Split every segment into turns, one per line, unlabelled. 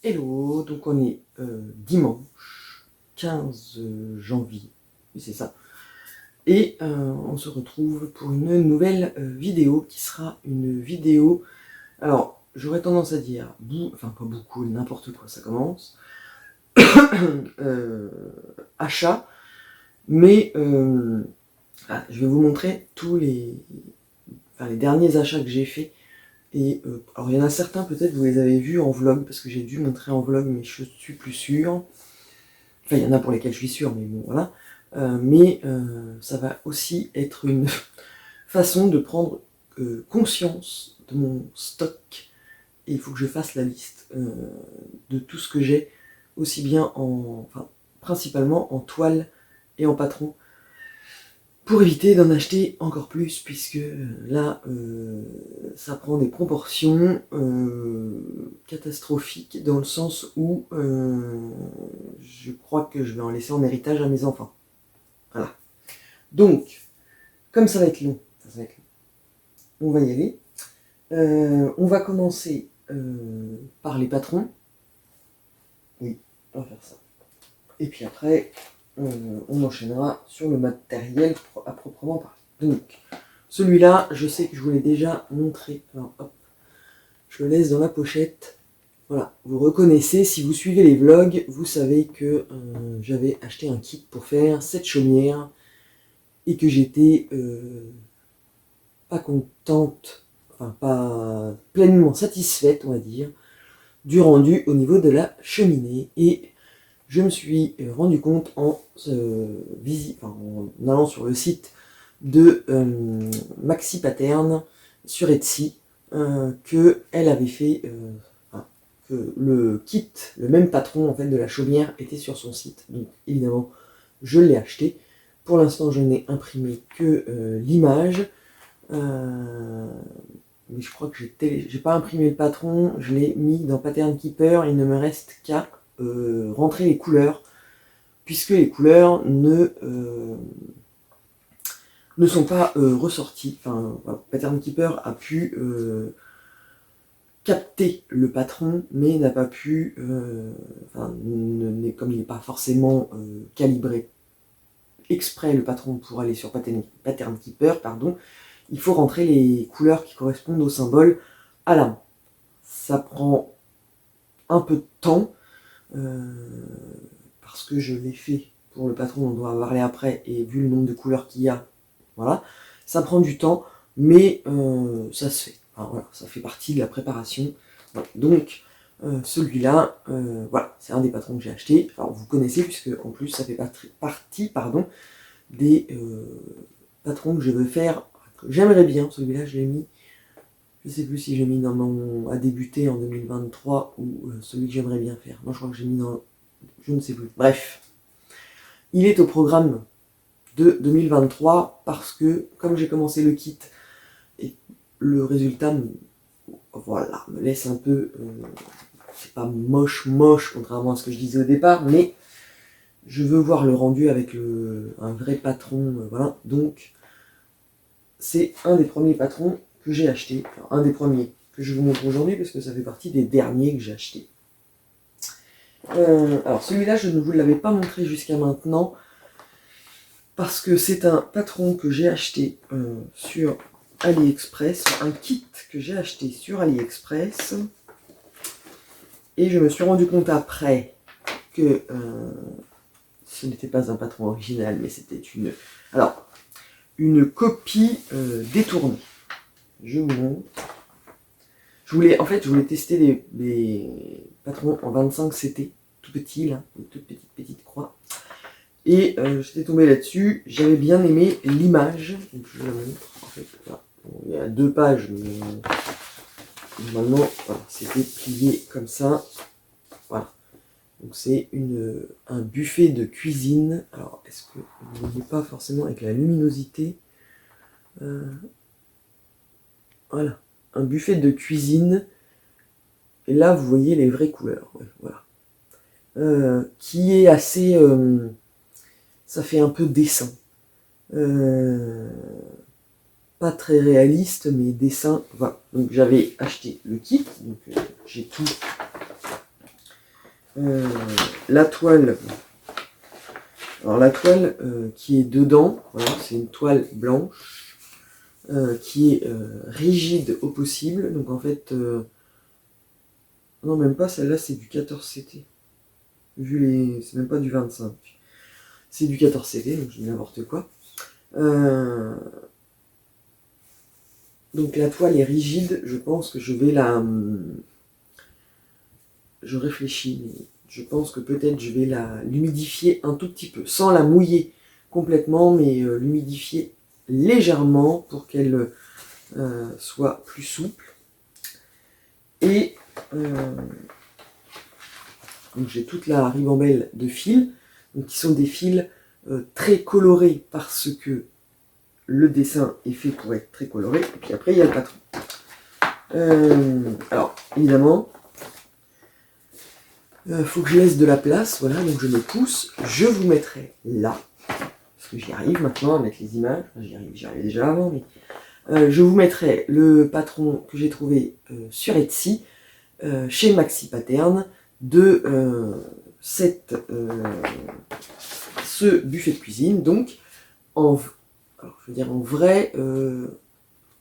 Hello, donc on est dimanche 15 janvier, oui c'est ça, et on se retrouve pour une nouvelle vidéo qui sera une vidéo, alors j'aurais tendance à dire, enfin pas beaucoup, n'importe quoi, ça commence, achat, mais je vais vous montrer tous les derniers achats que j'ai faits. Et alors il y en a certains peut-être vous les avez vus en vlog parce que j'ai dû montrer en vlog mais je suis plus sûr. Enfin il y en a pour lesquels je suis sûr mais bon voilà. Ça va aussi être une façon de prendre conscience de mon stock et il faut que je fasse la liste de tout ce que j'ai aussi bien principalement en toile et en patron pour éviter d'en acheter encore plus, puisque là, ça prend des proportions catastrophiques, dans le sens où je crois que je vais en laisser en héritage à mes enfants. Voilà. Donc, comme ça va être long, on va y aller. On va commencer par les patrons. Oui, on va faire ça. Et puis après, on enchaînera sur le matériel à proprement parler. Donc, celui-là, je sais que je vous l'ai déjà montré. Alors, hop, je le laisse dans la pochette. Voilà, vous reconnaissez, si vous suivez les vlogs, vous savez que j'avais acheté un kit pour faire cette chaumière et que j'étais pas contente, enfin pas pleinement satisfaite, on va dire, du rendu au niveau de la cheminée. Et je me suis rendu compte en allant sur le site de Maxi Pattern sur Etsy que elle avait fait que le kit, le même patron en fait de la chaumière était sur son site. Donc évidemment, je l'ai acheté. Pour l'instant, je n'ai imprimé que l'image. Mais je crois que j'ai pas imprimé le patron, je l'ai mis dans Pattern Keeper. Il ne me reste qu'à rentrer les couleurs, puisque les couleurs ne sont pas ressorties. Enfin, voilà, Pattern Keeper a pu capter le patron, mais n'a pas pu, comme il n'est pas forcément calibré exprès le patron pour aller sur Pattern Keeper, pardon, il faut rentrer les couleurs qui correspondent au symbole à la main. Ça prend un peu de temps, parce que je l'ai fait pour le patron, on doit en parler après, et vu le nombre de couleurs qu'il y a, voilà, ça prend du temps, mais ça se fait. Enfin, voilà, ça fait partie de la préparation. Voilà. Donc, celui-là, voilà, c'est un des patrons que j'ai acheté. Alors, vous connaissez, puisque en plus, ça fait partie des patrons que je veux faire, que j'aimerais bien. Celui-là, je l'ai mis, je sais plus si j'ai mis dans mon à débuter en 2023 ou celui que j'aimerais bien faire. Moi, je crois que j'ai mis dans, je ne sais plus. Bref, il est au programme de 2023 parce que, comme j'ai commencé le kit, et le résultat me laisse un peu... c'est pas moche, contrairement à ce que je disais au départ, mais je veux voir le rendu avec un vrai patron, voilà. Donc, c'est un des premiers patrons que j'ai acheté, enfin, un des premiers que je vous montre aujourd'hui, parce que ça fait partie des derniers que j'ai achetés. Alors, celui-là, je ne vous l'avais pas montré jusqu'à maintenant, parce que c'est un patron que j'ai acheté sur AliExpress, un kit que j'ai acheté sur AliExpress, et je me suis rendu compte après que ce n'était pas un patron original, mais c'était une copie détournée. Je vous montre. Je voulais tester des patrons en 25 CT, tout petit là, une toute petite croix. Et j'étais tombé là-dessus, j'avais bien aimé l'image, donc je la montre. En fait, voilà. Bon, il y a 2 pages, mais normalement, voilà, c'était plié comme ça. Voilà. Donc c'est un buffet de cuisine. Alors, est-ce que vous ne voyez pas forcément avec la luminosité voilà. Un buffet de cuisine. Et là, vous voyez les vraies couleurs. Ouais, voilà. Qui est assez... ça fait un peu dessin. Pas très réaliste, mais dessin. Voilà. Donc j'avais acheté le kit. Donc j'ai tout la toile. Alors la toile qui est dedans, voilà, c'est une toile blanche qui est rigide au possible. Donc en fait, non même pas, celle-là c'est du 14 CT. C'est même pas du 25. C'est du 14 CT, donc je dis n'importe quoi. Donc la toile est rigide, je pense que je vais la... Je réfléchis, mais je pense que peut-être je vais l'humidifier un tout petit peu, sans la mouiller complètement, mais l'humidifier légèrement pour qu'elle soit plus souple. Et donc j'ai toute la ribambelle de fils, donc qui sont des fils très colorés parce que le dessin est fait pour être très coloré. Et puis après il y a le patron. Alors évidemment, faut que je laisse de la place, voilà, donc je me pousse, je vous mettrai là, parce que j'y arrive maintenant à mettre les images, enfin, j'y arrivais déjà avant, mais je vous mettrai le patron que j'ai trouvé sur Etsy, chez Maxi Pattern, de ce buffet de cuisine, donc en vrai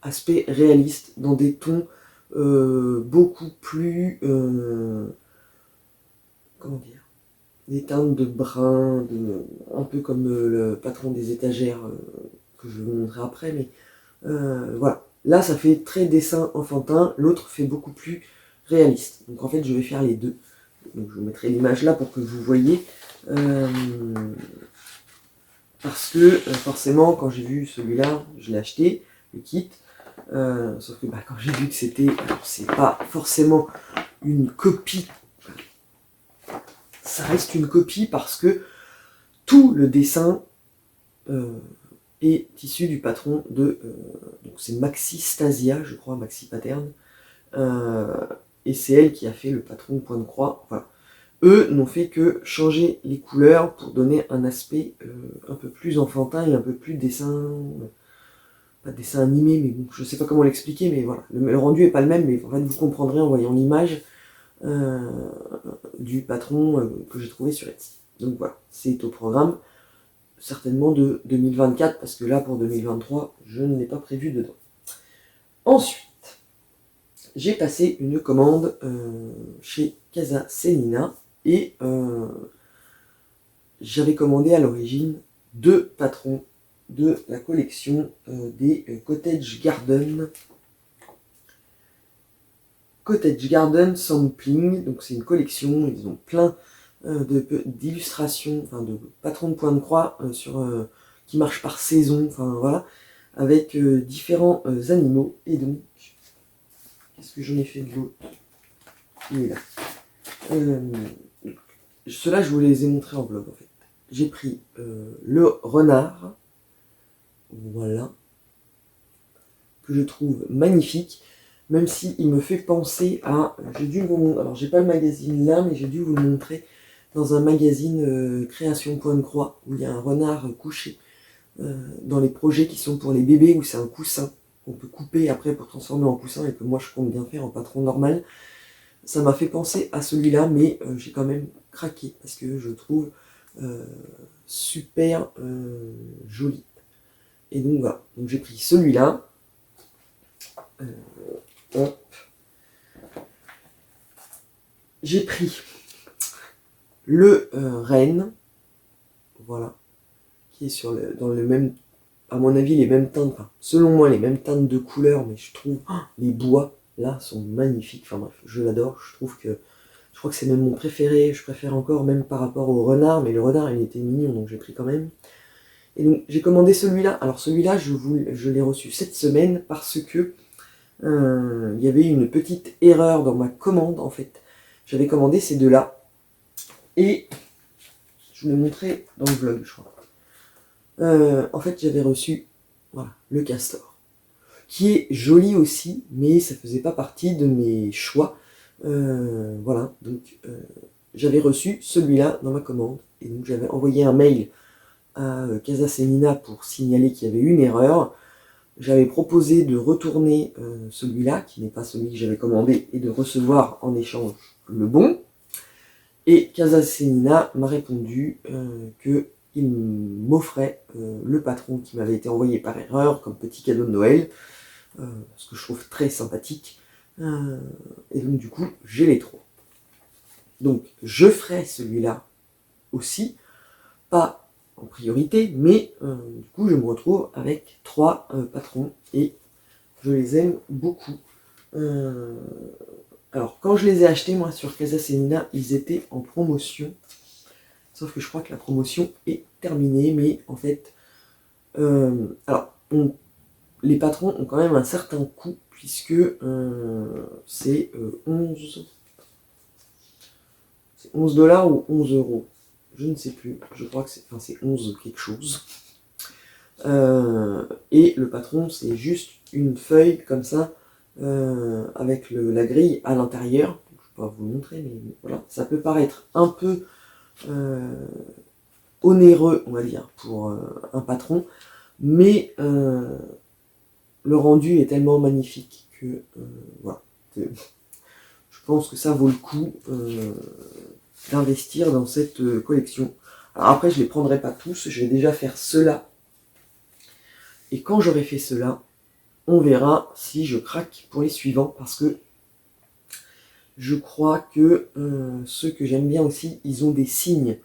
aspect réaliste, dans des tons beaucoup plus... comment dire, des teintes de brun, un peu comme le patron des étagères que je vais vous montrer après, mais voilà. Là, ça fait très dessin enfantin, l'autre fait beaucoup plus réaliste. Donc en fait, je vais faire les deux. Donc je vous mettrai l'image là pour que vous voyez. Parce que forcément, quand j'ai vu celui-là, je l'ai acheté, le kit. Sauf que quand j'ai vu que c'était... Alors c'est pas forcément une copie. Ça reste une copie parce que tout le dessin est issu du patron de... donc c'est Maxi Stasia, je crois, Maxi Pattern. Et c'est elle qui a fait le patron point de croix. Voilà. Eux n'ont fait que changer les couleurs pour donner un aspect un peu plus enfantin et un peu plus dessin... pas dessin animé, mais bon, je sais pas comment l'expliquer, mais voilà. Le rendu est pas le même, mais en fait vous comprendrez en voyant l'image du patron que j'ai trouvé sur Etsy. Donc voilà, c'est au programme certainement de 2024, parce que là pour 2023, je ne l'ai pas prévu dedans. Ensuite, j'ai passé une commande chez Casa Senina et j'avais commandé à l'origine 2 patrons de la collection des Cottage Garden. Cottage Garden Sampling, donc c'est une collection, ils ont plein d'illustrations, enfin de patrons de point de croix qui marchent par saison, enfin voilà, avec différents animaux. Et donc, qu'est-ce que j'en ai fait de l'autre? Il est là. Ceux-là, je vous les ai montrés en vlog en fait. J'ai pris le renard, voilà, que je trouve magnifique. Même si il me fait penser à... J'ai dû vous montrer... Alors, j'ai pas le magazine là, mais j'ai dû vous le montrer dans un magazine Création Point de Croix, où il y a un renard couché dans les projets qui sont pour les bébés, où c'est un coussin qu'on peut couper après pour transformer en coussin, et que moi je compte bien faire en patron normal. Ça m'a fait penser à celui-là, mais j'ai quand même craqué, parce que je trouve super joli. Et donc voilà, donc j'ai pris celui-là. Hop. J'ai pris le renne, voilà, qui est dans le même, à mon avis, les mêmes teintes, enfin, selon moi, les mêmes teintes de couleurs, mais je trouve les bois, là, sont magnifiques, enfin bref, je l'adore, je crois que c'est même mon préféré, je préfère encore, même par rapport au renard, mais le renard, il était mignon, donc j'ai pris quand même. Et donc, j'ai commandé celui-là, alors celui-là, je l'ai reçu cette semaine, parce que il y avait une petite erreur dans ma commande, en fait. J'avais commandé ces deux-là, et je vous l'ai montré dans le vlog, je crois. En fait, j'avais reçu voilà, le castor, qui est joli aussi, mais ça faisait pas partie de mes choix. Voilà, donc j'avais reçu celui-là dans ma commande, et donc j'avais envoyé un mail à Casa Senina pour signaler qu'il y avait une erreur. J'avais proposé de retourner celui-là, qui n'est pas celui que j'avais commandé, et de recevoir en échange le bon. Et Casa Senina m'a répondu qu'il m'offrait le patron qui m'avait été envoyé par erreur comme petit cadeau de Noël, ce que je trouve très sympathique. Et donc du coup, j'ai les 3. Donc je ferai celui-là aussi, pas en priorité, mais du coup je me retrouve avec 3 patrons et je les aime beaucoup. Alors quand je les ai achetés moi sur Casa Senina, ils étaient en promotion, sauf que je crois que la promotion est terminée, mais en fait, les patrons ont quand même un certain coût, puisque c'est 11 dollars ou 11 euros. Je ne sais plus, je crois que c'est 11 quelque chose. Et le patron, c'est juste une feuille comme ça, avec la grille à l'intérieur. Je ne vais pas vous le montrer, mais voilà. Ça peut paraître un peu onéreux, on va dire, pour un patron, mais le rendu est tellement magnifique que voilà. Je pense que ça vaut le coup d'investir dans cette collection. Alors après, je ne les prendrai pas tous, je vais déjà faire ceux-là. Et quand j'aurai fait cela, on verra si je craque pour les suivants, parce que je crois que ceux que j'aime bien aussi, ils ont des signes,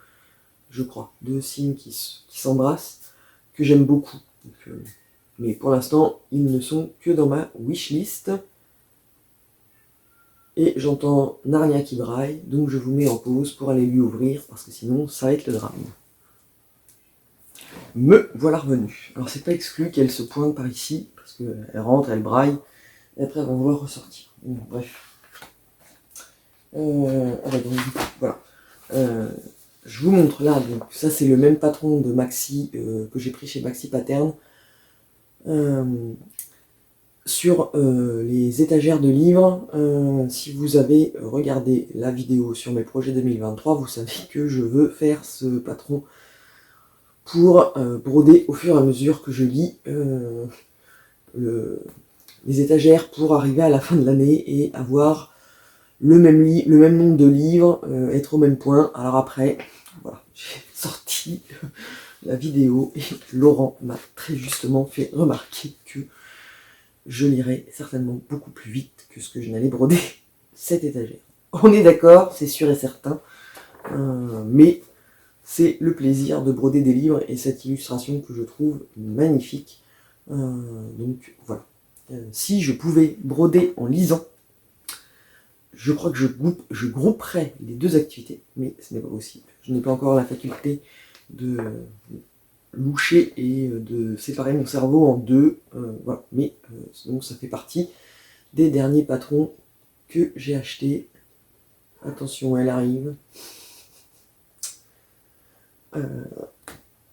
je crois, 2 signes qui s'embrassent, que j'aime beaucoup. Donc, mais pour l'instant, ils ne sont que dans ma wishlist. Et j'entends Narnia qui braille, donc je vous mets en pause pour aller lui ouvrir, parce que sinon, ça va être le drame. Me voilà revenu. Alors c'est pas exclu qu'elle se pointe par ici, parce qu'elle rentre, elle braille, et après elle va vouloir ressortir. Bon, bref. Donc, du coup, voilà. Je vous montre là, donc ça c'est le même patron de Maxi que j'ai pris chez Maxi Pattern. Sur les étagères de livres, si vous avez regardé la vidéo sur mes projets 2023, vous savez que je veux faire ce patron pour broder au fur et à mesure que je lis les étagères pour arriver à la fin de l'année et avoir le même nombre de livres, être au même point. Alors après, voilà, j'ai sorti la vidéo et Laurent m'a très justement fait remarquer que je lirai certainement beaucoup plus vite que ce que je n'allais broder cette étagère. On est d'accord, c'est sûr et certain, mais c'est le plaisir de broder des livres et cette illustration que je trouve magnifique. Donc voilà. Si je pouvais broder en lisant, je crois que je grouperais les 2 activités, mais ce n'est pas possible. Je n'ai pas encore la faculté de loucher et de séparer mon cerveau en 2. Voilà. Mais donc ça fait partie des derniers patrons que j'ai achetés. Attention, elle arrive.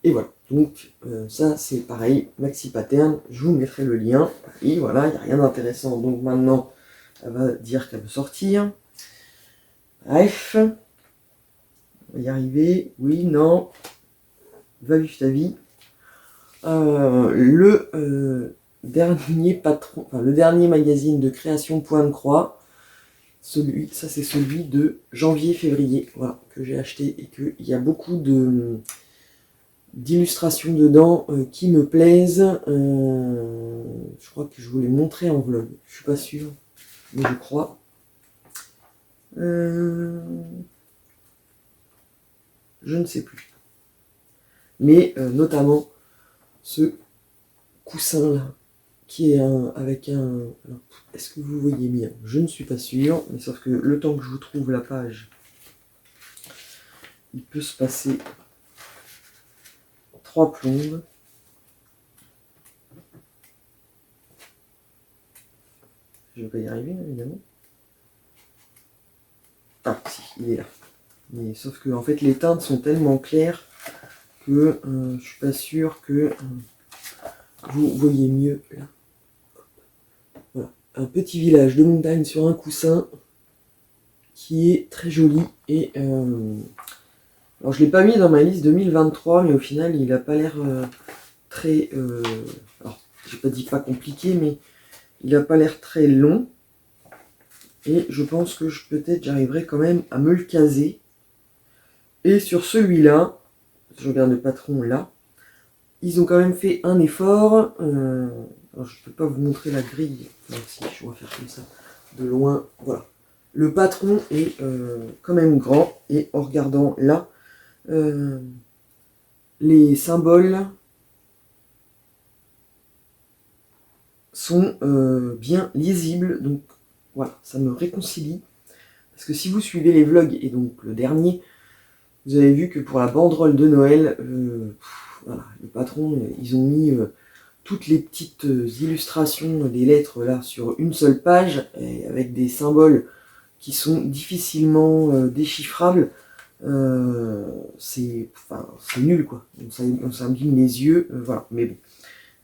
Et voilà, donc ça c'est pareil, Maxi Pattern, je vous mettrai le lien, et voilà, il n'y a rien d'intéressant, donc maintenant elle va dire qu'elle veut sortir. Bref, on va y arriver, oui, non, va vivre ta vie. Le dernier patron, enfin le dernier magazine de création Point de Croix, ça c'est celui de janvier-février, voilà, que j'ai acheté et qu'il y a beaucoup d'illustrations dedans qui me plaisent. Je crois que je vous les montrer en vlog. Je suis pas sûr, mais je crois. Je ne sais plus. Mais notamment ce coussin là, qui est avec un... Est-ce que vous voyez bien? Je ne suis pas sûr, mais sauf que le temps que je vous trouve la page, il peut se passer 3 plombes. Je vais pas y arriver, évidemment. Ah, si, il est là. Mais sauf que en fait, les teintes sont tellement claires que je suis pas sûr que vous voyez mieux là. Voilà, un petit village de montagne sur un coussin qui est très joli et alors je l'ai pas mis dans ma liste 2023, mais au final il a pas l'air très alors j'ai pas dit pas compliqué, mais il a pas l'air très long et je pense que peut-être j'arriverai quand même à me le caser. Et sur celui-là, je regarde le patron là, ils ont quand même fait un effort. Alors je ne peux pas vous montrer la grille. Alors, si je vais faire comme ça de loin. Voilà. Le patron est quand même grand. Et en regardant là, les symboles sont bien lisibles. Donc voilà, ça me réconcilie. Parce que si vous suivez les vlogs, et donc le dernier, vous avez vu que pour la banderole de Noël, voilà, le patron, ils ont mis toutes les petites illustrations des lettres là sur une seule page, et avec des symboles qui sont difficilement déchiffrables. C'est nul quoi, on s'abîme les yeux, voilà, mais bon.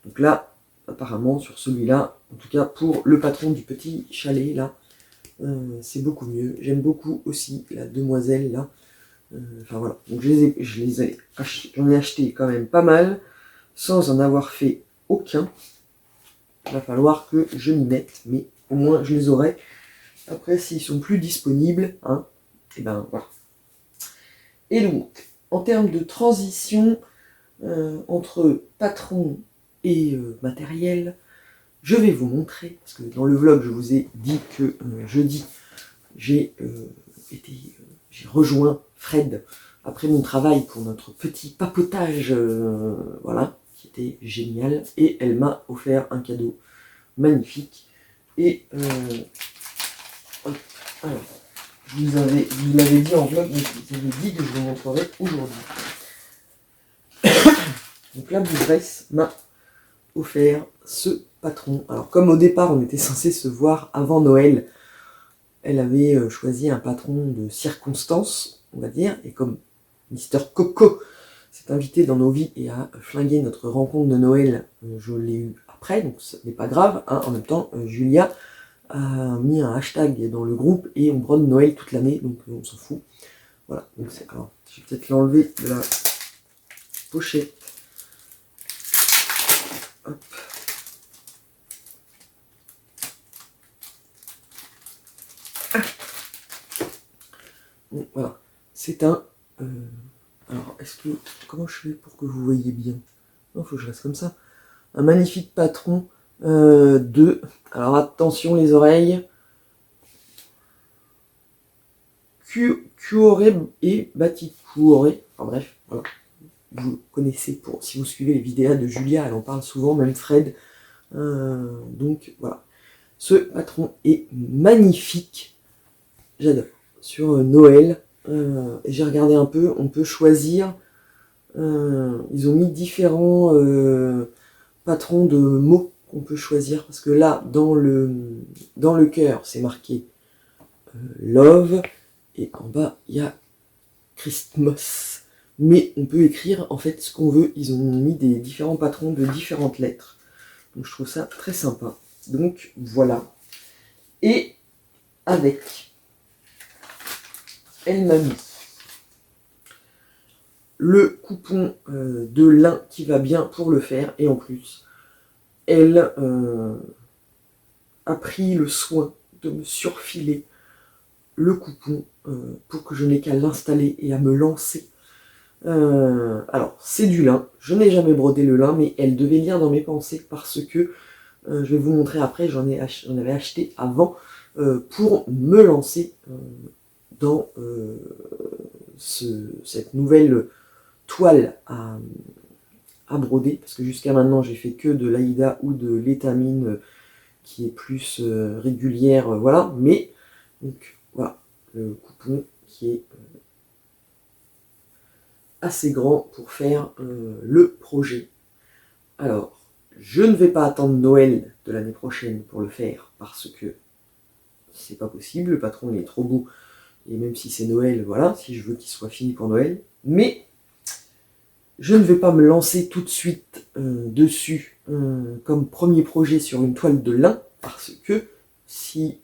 Donc là, apparemment sur celui-là, en tout cas pour le patron du petit chalet là, c'est beaucoup mieux. J'aime beaucoup aussi la demoiselle là. Enfin voilà, donc j'en ai acheté quand même pas mal, sans en avoir fait aucun. Il va falloir que je m'y mette, mais au moins je les aurai. Après, s'ils sont plus disponibles, hein, et ben voilà. Et donc, en termes de transition entre patron et matériel, je vais vous montrer, parce que dans le vlog, je vous ai dit que jeudi, j'ai rejoint Fred après mon travail pour notre petit papotage, voilà, qui était génial, et elle m'a offert un cadeau magnifique. Et alors, je vous l'avais dit en vlog, mais je vous ai dit que je vous montrerai aujourd'hui. Donc la bougeresse m'a offert ce patron. Alors comme au départ on était censé se voir avant Noël, elle avait choisi un patron de circonstance, on va dire, et comme Mister Coco s'est invité dans nos vies et a flingué notre rencontre de Noël, je l'ai eu après, donc ce n'est pas grave, hein. En même temps, Julia a mis un hashtag dans le groupe et on brode Noël toute l'année, donc on s'en fout. Voilà, donc alors, je vais peut-être l'enlever de la pochette. Hop. Bon, voilà, c'est un... alors, comment je fais pour que vous voyez bien? Non, faut que je reste comme ça. Un magnifique patron de... Alors attention les oreilles. Cuore et Baticuore. Enfin bref, voilà. Vous connaissez, si vous suivez les vidéos de Julia, elle en parle souvent, même Fred. Donc voilà. Ce patron est magnifique. J'adore. Sur Noël, j'ai regardé un peu, on peut choisir. Ils ont mis différents patrons de mots qu'on peut choisir. Parce que là, dans le cœur, c'est marqué Love. Et en bas, il y a Christmas. Mais on peut écrire en fait ce qu'on veut. Ils ont mis des différents patrons de différentes lettres. Donc je trouve ça très sympa. Donc voilà. Et avec, elle m'a mis le coupon de lin qui va bien pour le faire. Et en plus, elle a pris le soin de me surfiler le coupon pour que je n'ai qu'à l'installer et à me lancer. Alors, c'est du lin. Je n'ai jamais brodé le lin, mais elle devait lire dans mes pensées parce que, je vais vous montrer après, j'en avais acheté avant pour me lancer dans cette nouvelle toile à broder, parce que jusqu'à maintenant j'ai fait que de l'Aïda ou de l'étamine qui est plus régulière, voilà, mais donc voilà, le coupon qui est assez grand pour faire le projet. Alors, je ne vais pas attendre Noël de l'année prochaine pour le faire, parce que c'est pas possible, le patron il est trop beau, et même si c'est Noël, voilà, si je veux qu'il soit fini pour Noël, mais je ne vais pas me lancer tout de suite dessus comme premier projet sur une toile de lin, parce que si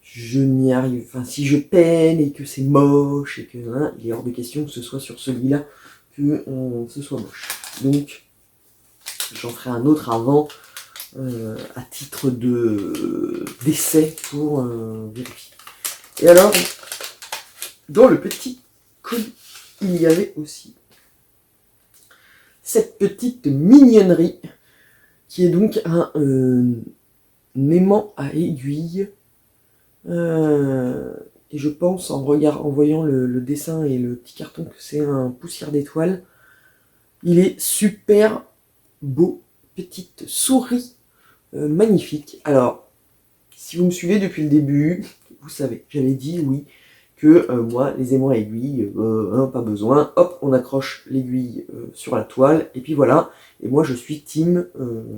je n'y arrive, enfin si je peine et que c'est moche et que hein, il est hors de question que ce soit sur celui-là que ce soit moche. Donc j'en ferai un autre avant à titre d'essai pour vérifier. Et alors, dans le petit colis, il y avait aussi cette petite mignonnerie qui est donc un aimant à aiguille. Et je pense en voyant le dessin et le petit carton que c'est un poussière d'étoiles. Il est super beau, petite souris magnifique. Alors, si vous me suivez depuis le début, vous savez, j'avais dit oui, que moi, les aimants à aiguille, pas besoin, hop, on accroche l'aiguille sur la toile, et puis voilà, et moi je suis team,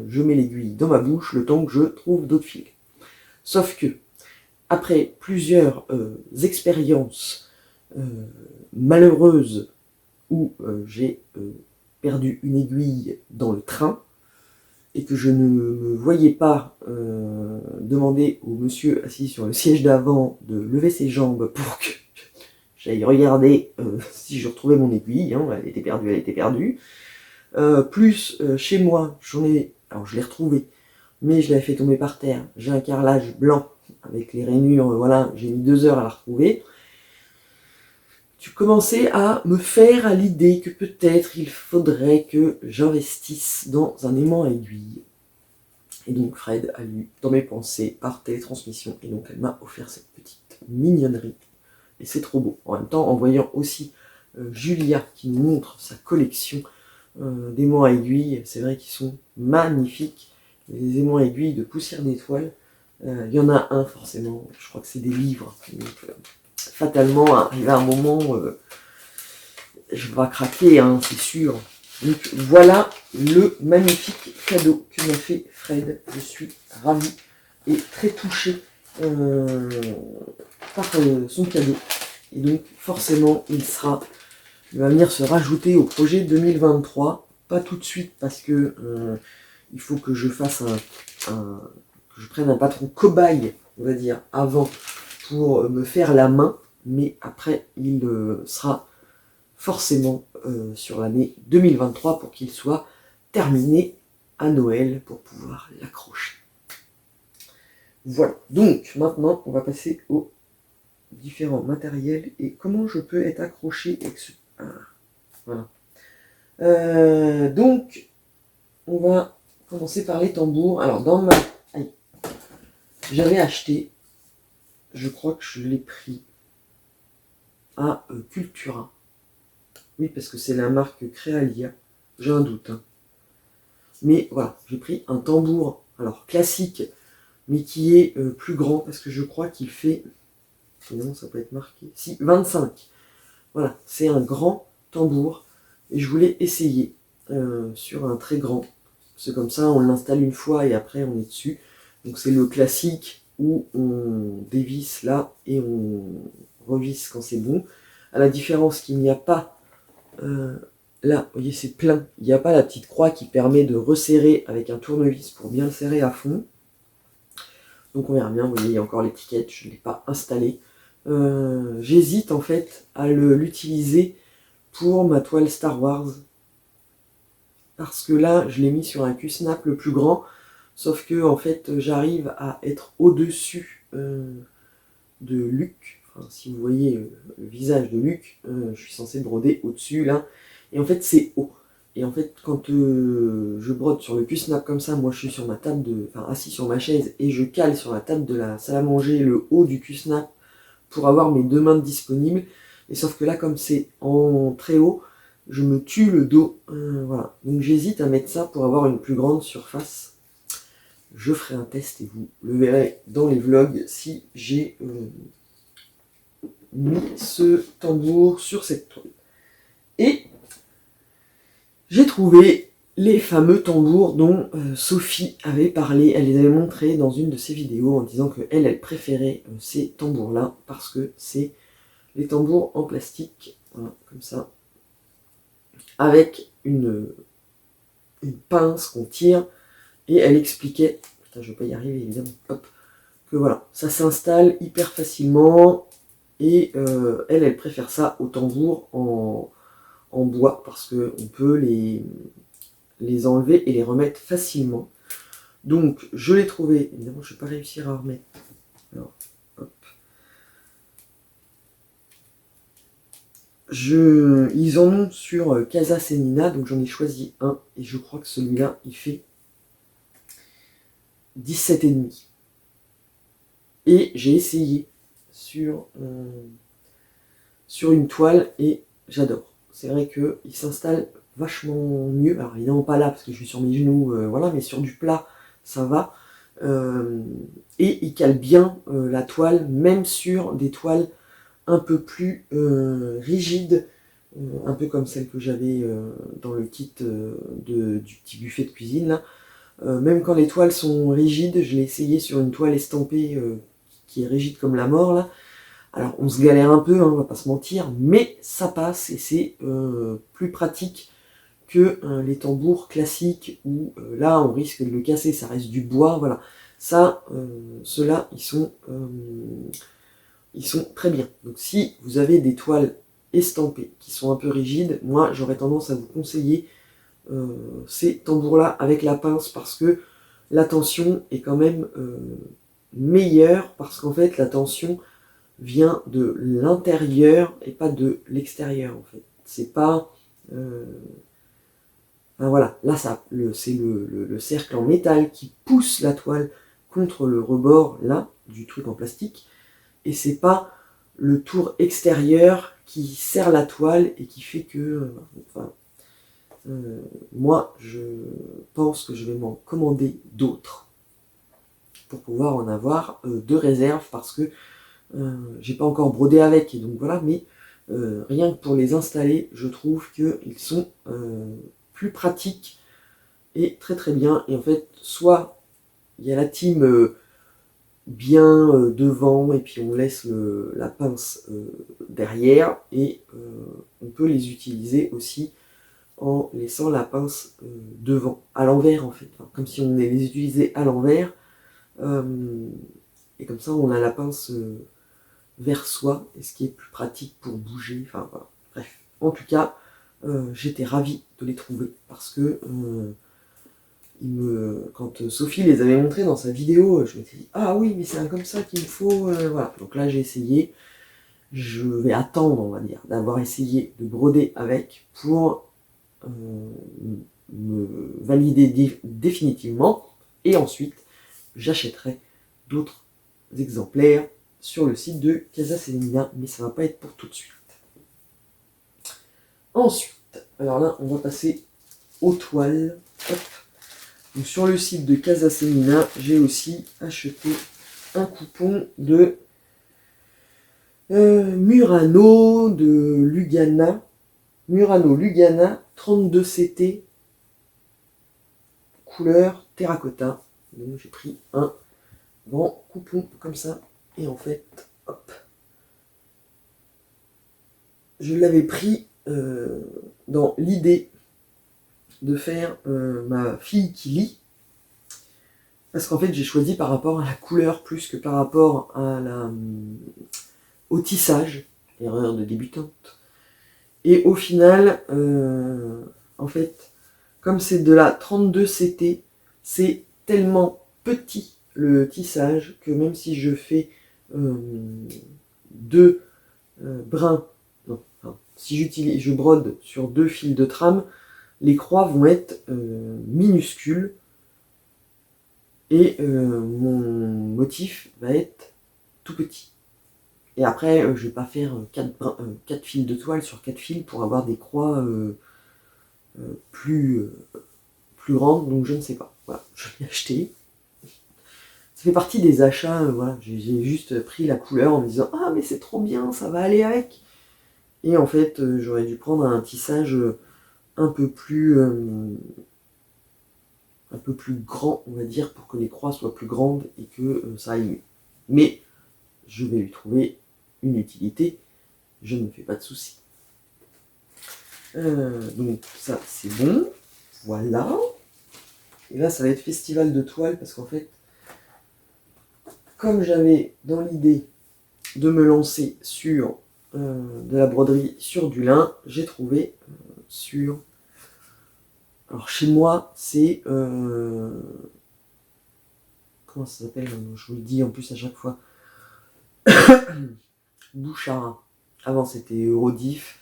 je mets l'aiguille dans ma bouche le temps que je trouve d'autres fils. Sauf que, après plusieurs expériences malheureuses où j'ai perdu une aiguille dans le train, et que je ne me voyais pas demander au monsieur assis sur le siège d'avant de lever ses jambes pour que j'aille regarder si je retrouvais mon aiguille, hein, elle était perdue. Plus chez moi, alors je l'ai retrouvée, mais je l'avais fait tomber par terre. J'ai un carrelage blanc avec les rainures, voilà, j'ai mis 2 heures à la retrouver. Tu commençais à me faire à l'idée que peut-être il faudrait que j'investisse dans un aimant à aiguille. Et donc Fred a lu dans mes pensées par télétransmission, et donc elle m'a offert cette petite mignonnerie. Et c'est trop beau. En même temps, en voyant aussi Julia qui nous montre sa collection d'aimants à aiguille, c'est vrai qu'ils sont magnifiques. Les aimants à aiguille de poussière d'étoiles, il y en a un forcément, je crois que c'est des livres. Donc, fatalement, arrivé à un moment, je vais craquer, hein, c'est sûr. Donc voilà le magnifique cadeau que m'a fait Fred. Je suis ravie et très touchée par son cadeau. Et donc forcément, il va venir se rajouter au projet 2023. Pas tout de suite parce que il faut que je fasse que je prenne un patron cobaye, on va dire, avant pour me faire la main. Mais après, il sera forcément sur l'année 2023 pour qu'il soit terminé à Noël pour pouvoir l'accrocher. Voilà, donc maintenant on va passer aux différents matériels et comment je peux être accroché avec ce... voilà. Donc on va commencer par les tambours. Alors dans ma... j'avais acheté, je crois que je l'ai pris à Cultura. Oui, parce que c'est la marque Créalia. J'ai un doute. Hein. Mais voilà, j'ai pris un tambour, alors classique, mais qui est plus grand, parce que je crois qu'il fait... Finalement, ça peut être marqué... Si, 25. Voilà, c'est un grand tambour. Et je voulais essayer sur un très grand. C'est comme ça, on l'installe une fois et après on est dessus. Donc c'est le classique où on dévisse là et on revisse quand c'est bon. À la différence qu'il n'y a pas... là, vous voyez, c'est plein. Il n'y a pas la petite croix qui permet de resserrer avec un tournevis pour bien le serrer à fond. Donc on verra bien, vous voyez, il y a encore l'étiquette, je ne l'ai pas installée. J'hésite en fait à l'utiliser pour ma toile Star Wars. Parce que là, je l'ai mis sur un Q-Snap le plus grand. Sauf que en fait, j'arrive à être au-dessus de Luke. Enfin, si vous voyez le visage de Luke, je suis censé broder au-dessus là. Et en fait, c'est haut. Et en fait, quand je brode sur le Q-Snap comme ça, moi je suis sur ma table assis sur ma chaise et je cale sur la table de la salle à manger le haut du Q-Snap pour avoir mes 2 mains disponibles. Et sauf que là, comme c'est en très haut, je me tue le dos. Voilà. Donc j'hésite à mettre ça pour avoir une plus grande surface. Je ferai un test et vous le verrez dans les vlogs si j'ai mis ce tambour sur cette toile. Et j'ai trouvé les fameux tambours dont Sophie avait parlé. Elle les avait montrés dans une de ses vidéos en disant qu'elle préférait ces tambours-là parce que c'est les tambours en plastique, voilà, comme ça, avec une pince qu'on tire. Et elle expliquait, putain, je ne vais pas y arriver évidemment, hop, que voilà, ça s'installe hyper facilement. Et elle préfère ça au tambour en bois parce qu'on peut les enlever et les remettre facilement. Donc je l'ai trouvé, évidemment je ne vais pas réussir à remettre. Alors, hop. Ils en ont sur Casa Semina, donc j'en ai choisi un, et je crois que celui-là, il fait 17,5. Et j'ai essayé sur une toile, et j'adore. C'est vrai qu'il s'installe vachement mieux, alors évidemment pas là, parce que je suis sur mes genoux, voilà, mais sur du plat, ça va. Et il cale bien la toile, même sur des toiles un peu plus rigides, un peu comme celle que j'avais dans le kit du petit buffet de cuisine là. Même quand les toiles sont rigides, je l'ai essayé sur une toile estampée qui est rigide comme la mort là. Alors on se galère un peu, hein, on va pas se mentir, mais ça passe et c'est plus pratique que les tambours classiques où là on risque de le casser, ça reste du bois, voilà. Ça, ceux-là, ils sont très bien. Donc si vous avez des toiles estampées qui sont un peu rigides, moi j'aurais tendance à vous conseiller ces tambours-là avec la pince parce que la tension est quand même meilleure parce qu'en fait la tension vient de l'intérieur et pas de l'extérieur en fait. C'est pas... enfin, voilà, là c'est le cercle en métal qui pousse la toile contre le rebord là du truc en plastique et c'est pas le tour extérieur qui serre la toile et qui fait que enfin, moi je pense que je vais m'en commander d'autres pour pouvoir en avoir de réserve parce que j'ai pas encore brodé avec et donc voilà, mais rien que pour les installer je trouve qu'ils sont plus pratiques et très très bien. Et en fait soit il y a la team bien devant et puis on laisse la pince derrière et on peut les utiliser aussi en laissant la pince devant, à l'envers en fait, enfin, comme si on les utilisait à l'envers et comme ça on a la pince vers soi et ce qui est plus pratique pour bouger, enfin voilà, bref. En tout cas, j'étais ravi de les trouver parce que quand Sophie les avait montrés dans sa vidéo, je m'étais dit ah oui mais c'est comme ça qu'il me faut, voilà. Donc là j'ai essayé, je vais attendre on va dire d'avoir essayé de broder avec pour me valider définitivement et ensuite j'achèterai d'autres exemplaires sur le site de Casa Semina, mais ça va pas être pour tout de suite. Ensuite, alors là on va passer aux toiles. Hop. Donc sur le site de Casa Semina, j'ai aussi acheté un coupon de Murano de Lugana. Murano Lugana 32CT couleur terracotta. Donc j'ai pris un grand coupon comme ça. Et en fait, hop, je l'avais pris dans l'idée de faire ma fille qui lit. Parce qu'en fait, j'ai choisi par rapport à la couleur plus que par rapport au tissage. Erreur de débutante. Et au final, en fait, comme c'est de la 32CT, c'est tellement petit le tissage que même si je fais deux brins, non, enfin, si je brode sur 2 fils de trame, les croix vont être minuscules et mon motif va être tout petit. Et après, je vais pas faire 4 fils de toile sur 4 fils pour avoir des croix plus grandes, donc je ne sais pas. Voilà, je l'ai acheté. Ça fait partie des achats, voilà, j'ai juste pris la couleur en me disant ah mais c'est trop bien, ça va aller avec. Et en fait, j'aurais dû prendre un tissage un peu plus grand, on va dire, pour que les croix soient plus grandes et que ça aille mieux. Mais je vais lui trouver une utilité, je ne me fais pas de soucis. Donc ça c'est bon, voilà. Et là ça va être festival de toile parce qu'en fait, comme j'avais dans l'idée de me lancer sur de la broderie sur du lin, j'ai trouvé sur... Alors chez moi c'est... comment ça s'appelle? Je vous le dis en plus à chaque fois. Bouchard. Avant c'était Eurodif.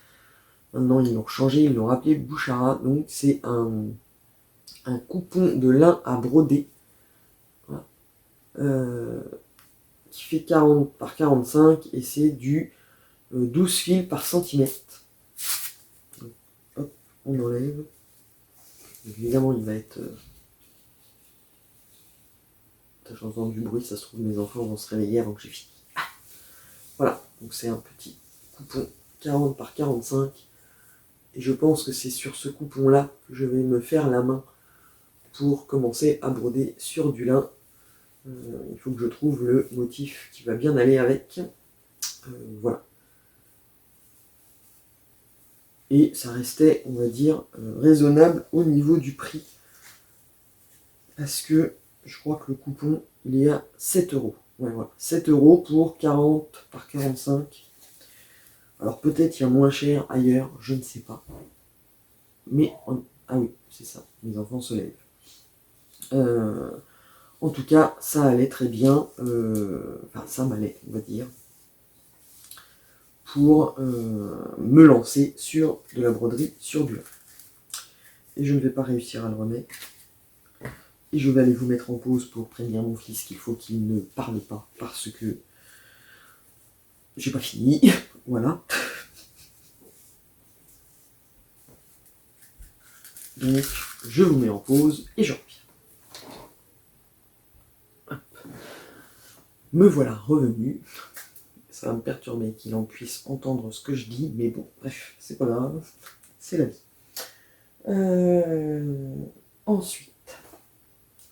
Maintenant, ils l'ont changé, ils l'ont appelé Bouchara. Donc, c'est un coupon de lin à broder. Voilà. Qui fait 40 par 45 et c'est du 12 fils par centimètre. Donc, hop, on enlève. Évidemment, il va être... J'entends du bruit, ça se trouve, mes enfants vont se réveiller avant que j'ai fini. Ah, voilà, donc c'est un petit coupon 40 par 45. Et je pense que c'est sur ce coupon-là que je vais me faire la main pour commencer à broder sur du lin. Il faut que je trouve le motif qui va bien aller avec. Voilà. Et ça restait, on va dire, raisonnable au niveau du prix. Parce que je crois que le coupon, il est à 7 euros. Ouais, voilà. 7 euros pour 40 par 45. Alors peut-être il y a moins cher ailleurs, je ne sais pas. Mais, ah oui, c'est ça, les enfants se lèvent. En tout cas, ça allait très bien. Enfin, ça m'allait, on va dire. Pour me lancer sur de la broderie sur du lin. Et je ne vais pas réussir à le remettre. Et je vais aller vous mettre en pause pour prévenir mon fils qu'il faut qu'il ne parle pas parce que j'ai pas fini. Voilà. Donc, je vous mets en pause et je reviens. Hop. Me voilà revenu. Ça va me perturber qu'il en puisse entendre ce que je dis, mais bon, bref, c'est pas grave. C'est la vie. Ensuite.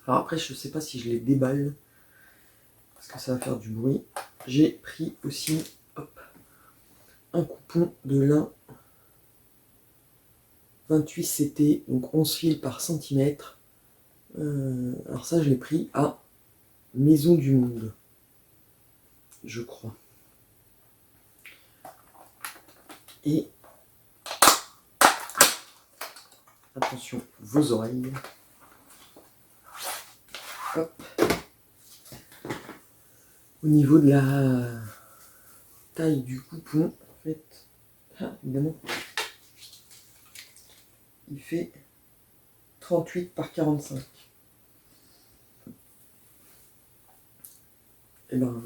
Alors après, je sais pas si je les déballe, parce que ça va faire du bruit. J'ai pris aussi, hop, un coupon de lin 28 CT, donc 11 fils par centimètre. Alors ça, je l'ai pris à Maison du Monde, je crois. Et attention, vos oreilles. Hop. Au niveau de la taille du coupon, en fait, évidemment, il fait 38 par 45. Et ben,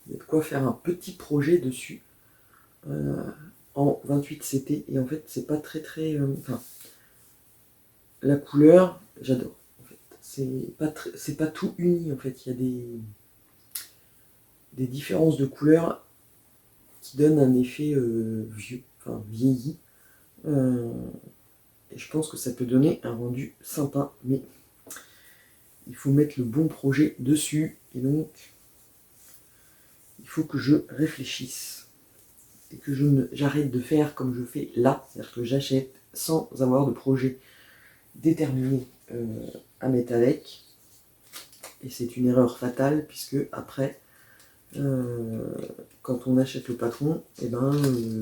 il y a de quoi faire un petit projet dessus en 28 CT. Et en fait, c'est pas très. Enfin, la couleur, j'adore. En fait, c'est pas tout uni. En fait, il y a des différences de couleurs qui donnent un effet vieux, enfin vieilli. Et je pense que ça peut donner un rendu sympa, mais il faut mettre le bon projet dessus. Et donc, il faut que je réfléchisse et que j'arrête de faire comme je fais là, c'est-à-dire que j'achète sans avoir de projet déterminé à mettre avec. Et c'est une erreur fatale puisque après, quand on achète le patron, et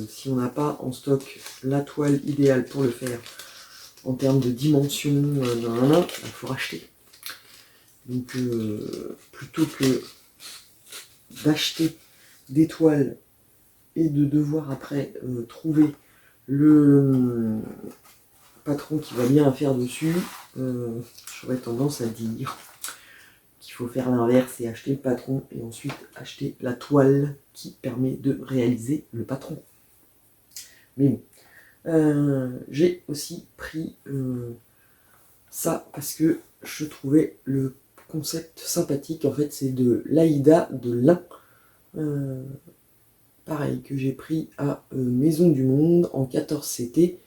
si on n'a pas en stock la toile idéale pour le faire en termes de dimension, il faut racheter. Donc plutôt que d'acheter des toiles et de devoir après trouver le patron qui va bien faire dessus, j'aurais tendance à dire qu'il faut faire l'inverse et acheter le patron et ensuite acheter la toile qui permet de réaliser le patron. Mais bon, j'ai aussi pris ça parce que je trouvais le concept sympathique. En fait, c'est de l'Aïda de lin. Pareil, que j'ai pris à Maison du Monde en 14 CT.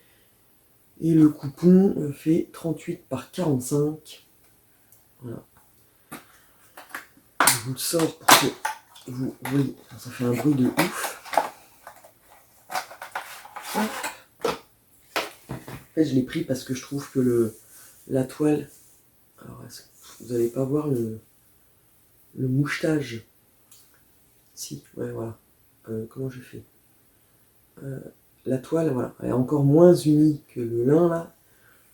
Et le coupon fait 38 par 45. Voilà. Je vous le sors pour que vous voyez. Ça fait un bruit de ouf. En fait, je l'ai pris parce que je trouve que la toile... Alors, est-ce que vous n'allez pas voir le mouchetage? Si, ouais, voilà. Comment j'ai fait? La toile, voilà, elle est encore moins unie que le lin, là.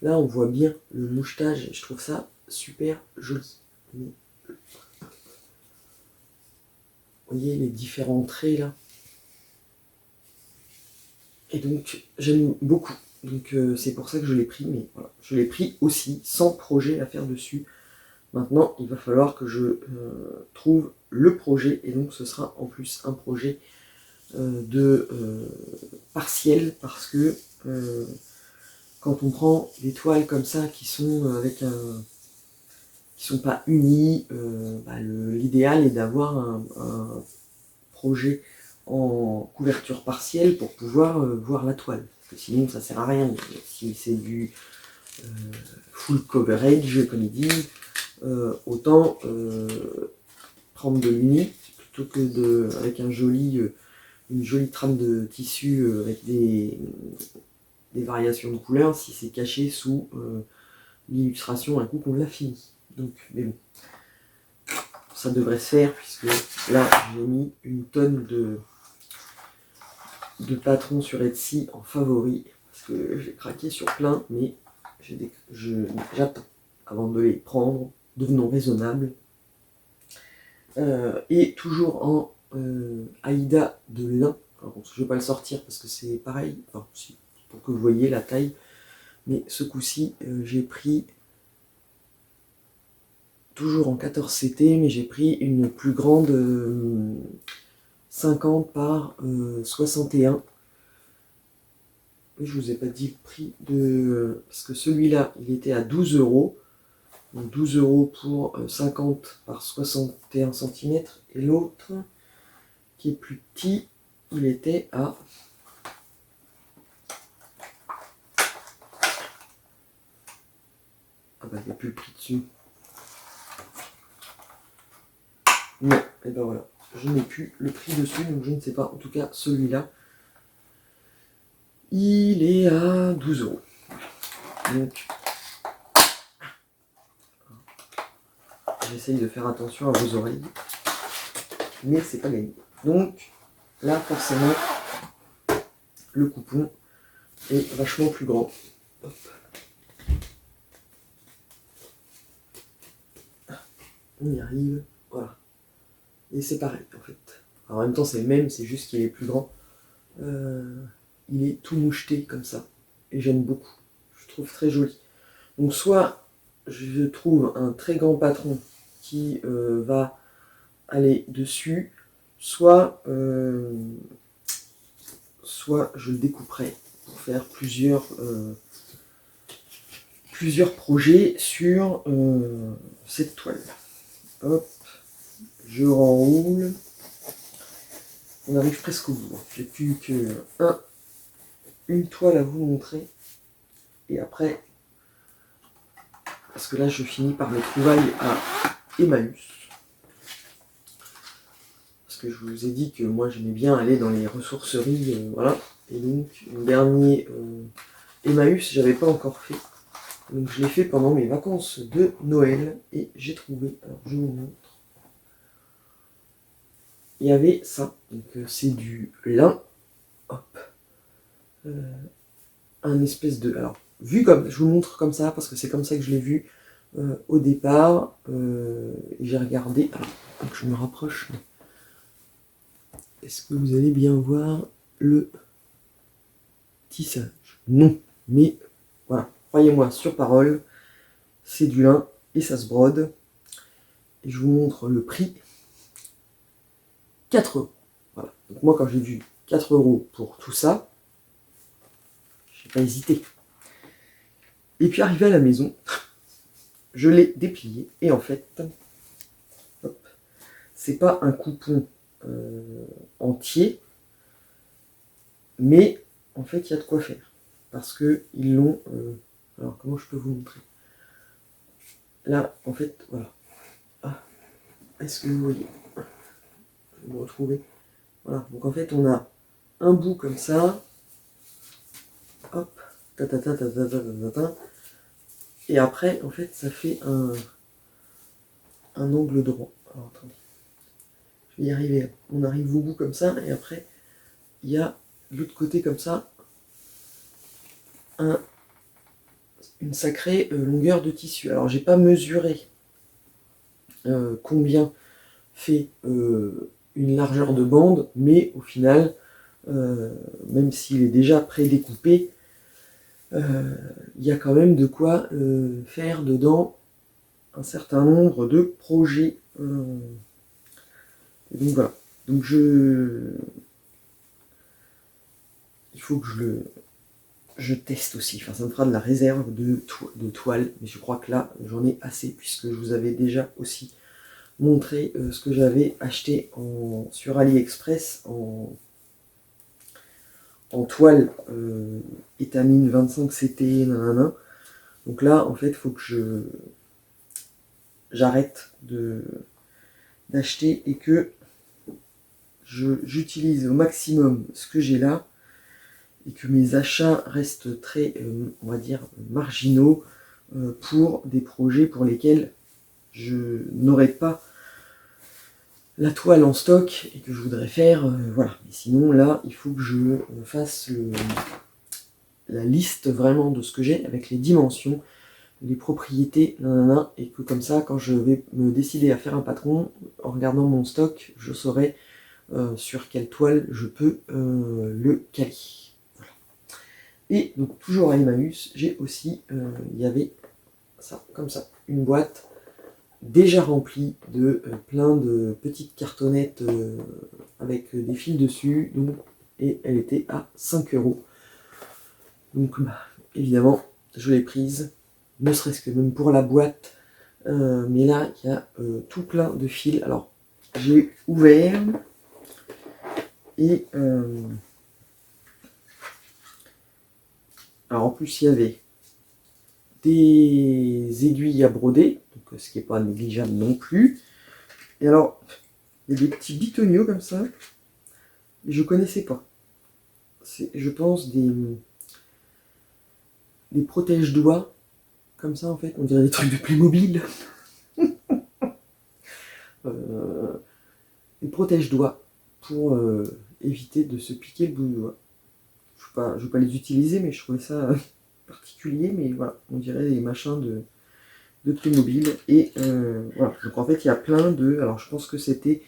Là, on voit bien le mouchetage. Je trouve ça super joli. Vous voyez les différents traits, là? Et donc j'aime beaucoup. Donc c'est pour ça que je l'ai pris, mais voilà. Je l'ai pris aussi sans projet à faire dessus. Maintenant, il va falloir que je trouve le projet, et donc ce sera en plus un projet de partiel, parce que quand on prend des toiles comme ça qui sont qui sont pas unies, l'idéal est d'avoir un projet en couverture partielle pour pouvoir voir la toile. Parce que sinon ça sert à rien. Si c'est du full coverage, comme ils disent, autant prendre de l'uni plutôt que avec une jolie trame de tissu avec des variations de couleurs si c'est caché sous l'illustration un coup qu'on l'a fini. Donc, mais bon, ça devrait se faire puisque là j'ai mis une tonne de patrons sur Etsy en favori parce que j'ai craqué sur plein, mais j'attends avant de les prendre, devenons raisonnables. Et toujours en Aïda de lin. Alors, je ne vais pas le sortir parce que c'est pareil, enfin, pour que vous voyez la taille, mais ce coup-ci j'ai pris toujours en 14 CT, mais j'ai pris une plus grande 50 par 61. Mais je vous ai pas dit le prix de... parce que celui-là, il était à 12 euros. Donc 12 euros pour 50 par 61 cm. Et l'autre, qui est plus petit, il était à... ah bah il n'y a plus le prix dessus. Non, et ben voilà. Je n'ai plus le prix dessus, donc je ne sais pas. En tout cas, celui-là, il est à 12 euros. Donc, j'essaye de faire attention à vos oreilles, mais c'est pas gagné. Donc, là, forcément, le coupon est vachement plus grand. Hop. On y arrive, voilà. Et c'est pareil, en fait. Alors, en même temps, c'est le même, c'est juste qu'il est plus grand. Il est tout moucheté comme ça, et j'aime beaucoup. Je trouve très joli. Donc, soit je trouve un très grand patron qui va aller dessus, soit je le découperai pour faire plusieurs projets sur cette toile. Hop, je renroule. On arrive presque au bout. J'ai plus une toile à vous montrer. Et après, parce que là je finis par mes trouvailles à Emmaüs. Parce que je vous ai dit que moi j'aimais bien aller dans les ressourceries, voilà. Et donc, le dernier Emmaüs, j'avais pas encore fait. Donc je l'ai fait pendant mes vacances de Noël et j'ai trouvé, alors je vous montre. Il y avait ça, donc c'est du lin, hop, un espèce de, alors vu comme, je vous montre comme ça parce que c'est comme ça que je l'ai vu au départ, j'ai regardé, alors donc je me rapproche, est-ce que vous allez bien voir le tissage? Non, mais voilà, croyez-moi sur parole, c'est du lin et ça se brode, et je vous montre le prix, 4 euros. Voilà. Donc moi quand j'ai vu 4 euros pour tout ça, j'ai pas hésité. Et puis arrivé à la maison, je l'ai déplié et en fait, hop, c'est pas un coupon entier, mais en fait il y a de quoi faire. Parce que ils l'ont... alors comment je peux vous montrer? Là, en fait, voilà. Ah, est-ce que vous voyez? Je vais me retrouver. Voilà, donc en fait on a un bout comme ça, hop, ta ta ta ta ta ta ta ta, et après en fait ça fait un angle droit. Alors attendez, je vais y arriver. On arrive au bout comme ça, et après il y a de l'autre côté comme ça une sacrée longueur de tissu. Alors j'ai pas mesuré combien fait une largeur de bande, mais au final même s'il est déjà pré-découpé, il y a quand même de quoi faire dedans un certain nombre de projets. Et donc voilà. Donc il faut que je teste aussi. Enfin, ça me fera de la réserve de toile. Mais je crois que là, j'en ai assez, puisque je vous avais déjà aussi montré ce que j'avais acheté sur AliExpress en toile étamine 25 CT, nanana. Donc là, en fait, il faut que j'arrête d'acheter et que j'utilise au maximum ce que j'ai là et que mes achats restent très, on va dire, marginaux pour des projets pour lesquels je n'aurai pas la toile en stock et que je voudrais faire, voilà. Mais sinon, là, il faut que je fasse la liste vraiment de ce que j'ai avec les dimensions, les propriétés, nanana, et que comme ça, quand je vais me décider à faire un patron, en regardant mon stock, je saurai sur quelle toile je peux le caler. Voilà. Et donc toujours à Emmaüs, j'ai aussi, il y avait ça, comme ça, une boîte déjà remplie de plein de petites cartonnettes avec des fils dessus, donc, et elle était à 5 €. Donc évidemment, je l'ai prise, ne serait-ce que même pour la boîte, mais là, il y a tout plein de fils. Alors, j'ai ouvert, et alors en plus, il y avait des aiguilles à broder, donc, ce qui n'est pas négligeable non plus. Et alors, il y a des petits bitonniaux comme ça, et je ne connaissais pas. C'est, je pense, des protège-doigts, comme ça en fait, on dirait des trucs de Playmobil. Des protège-doigts pour éviter de se piquer le bout du doigt. Je ne vais pas les utiliser, mais je trouvais ça particulier, mais voilà, on dirait des machins de Playmobil. Et voilà, donc en fait il y a plein de... Alors je pense que c'était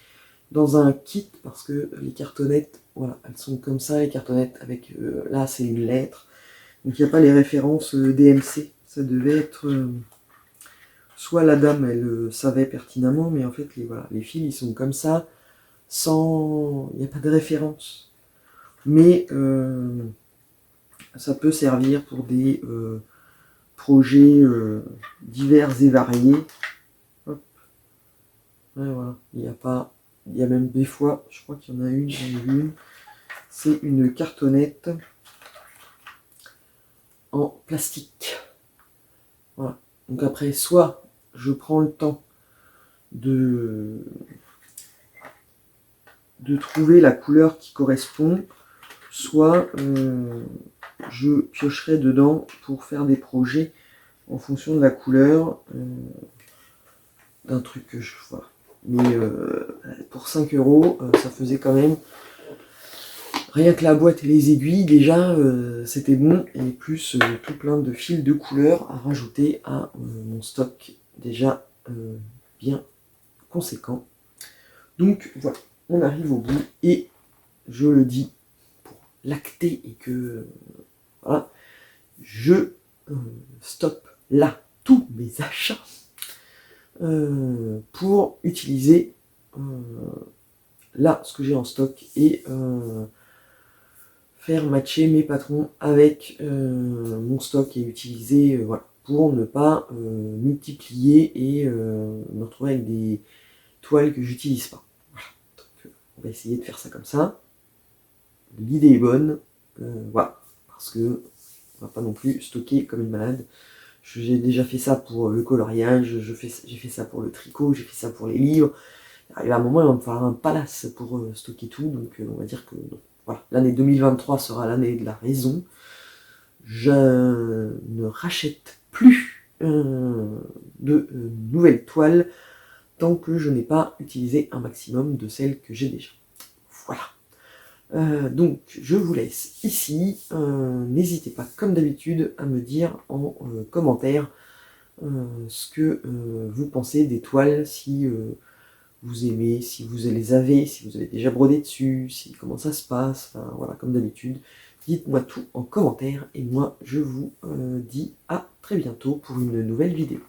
dans un kit, parce que les cartonnettes, voilà, elles sont comme ça, les cartonnettes avec... là c'est une lettre, donc il n'y a pas les références DMC, ça devait être... soit la dame elle savait pertinemment, mais en fait voilà, les fils ils sont comme ça, sans... il n'y a pas de référence. Mais ça peut servir pour des projets divers et variés. Hop. Ouais, voilà. Il n'y a pas... Il y a même des fois, je crois qu'il y en a une, j'en ai vu une. C'est une cartonnette en plastique. Voilà. Donc après, soit je prends le temps de trouver la couleur qui correspond, soit je piocherai dedans pour faire des projets en fonction de la couleur d'un truc que je vois. Mais pour 5 €, ça faisait quand même rien que la boîte et les aiguilles, déjà c'était bon, et plus tout plein de fils de couleurs à rajouter à mon stock déjà bien conséquent. Donc voilà, on arrive au bout, et je le dis pour l'acter et que voilà, je stoppe là tous mes achats pour utiliser là ce que j'ai en stock et faire matcher mes patrons avec mon stock et utiliser voilà, pour ne pas multiplier et me retrouver avec des toiles que j'utilise pas. Voilà. Donc, on va essayer de faire ça comme ça. L'idée est bonne, voilà, parce que on va pas non plus stocker comme une malade. J'ai déjà fait ça pour le coloriage, j'ai fait ça pour le tricot, j'ai fait ça pour les livres. Il y a un moment, il va me falloir un palace pour stocker tout, donc on va dire que non. Voilà, l'année 2023 sera l'année de la raison. Je ne rachète plus de nouvelles toiles tant que je n'ai pas utilisé un maximum de celles que j'ai déjà. Voilà. Donc je vous laisse ici. N'hésitez pas, comme d'habitude, à me dire en commentaire ce que vous pensez des toiles, si vous aimez, si vous les avez, si vous avez déjà brodé dessus, comment ça se passe, enfin voilà, comme d'habitude. Dites-moi tout en commentaire et moi je vous dis à très bientôt pour une nouvelle vidéo.